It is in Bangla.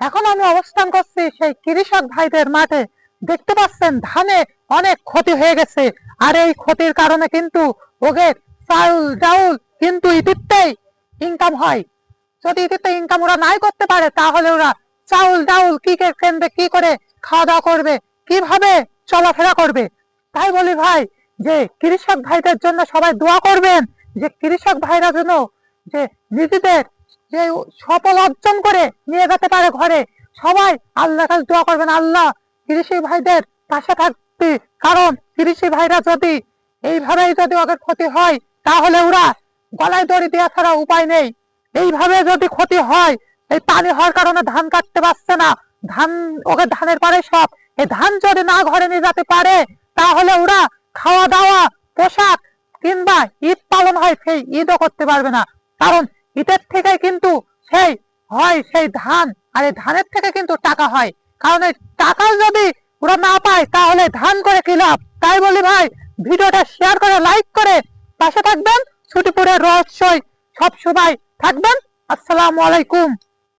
এখন আমি অবস্থান করছি সেই কৃষক ভাইদের মাঠে। দেখতে পাচ্ছেন ধানে অনেক ক্ষতি হয়ে গেছে, আর এই ক্ষতির কারণে কিন্তু ওদের চাউল ডাউল কিন্তু ইতিতেই ইনকাম হয়। যদি ইতিতে ইনকাম ওরা নাই করতে পারে, তাহলে ওরা চাউল ডাউল কি কেন্দ্রে কি করে খাওয়া দাওয়া করবে, কিভাবে চলাফেরা করবে? তাই বলি ভাই, যে কৃষক ভাইদের জন্য সবাই দোয়া করবেন, যে কৃষক ভাইরা যেন যে নিজেদের যে সফল অর্জন করে নিয়ে যেতে পারে ঘরে। সবাই আল্লাহ কাছে দোয়া করবেন, আল্লাহ কৃষি ভাইদের পাশে থাকতে। কারণ কৃষি ভাইরা যদি এইভাবেই যদি ওদের ক্ষতি হয়, তাহলে ওরা গলায় দড়ি দেওয়া ছাড়া উপায় নেই। এইভাবে যদি ক্ষতি হয়, এই পানি হওয়ার কারণে ধান কাটতে পারছে না, ধান ওকে ধানের পরে সব, এই ধান যদি না ঘরে নিয়ে যেতে পারে, তাহলে ওরা খাওয়া দাওয়া পোশাক কিংবা ঈদ পালন হয় সেই ঈদও করতে পারবে না। কারণ ঈদের থেকে কিন্তু সেই হয় সেই ধান, আর এই ধানের থেকে কিন্তু টাকা হয়। কারণ এই টাকা যদি ওরা না পায়, তাহলে ধান করে কি লাভ? তাই বলি ভাই, ভিডিওটা শেয়ার করে লাইক করে পাশে থাকবেন। ছুটিপুরের রহস্যই সব সময় থাকবেন। আসসালামু আলাইকুম।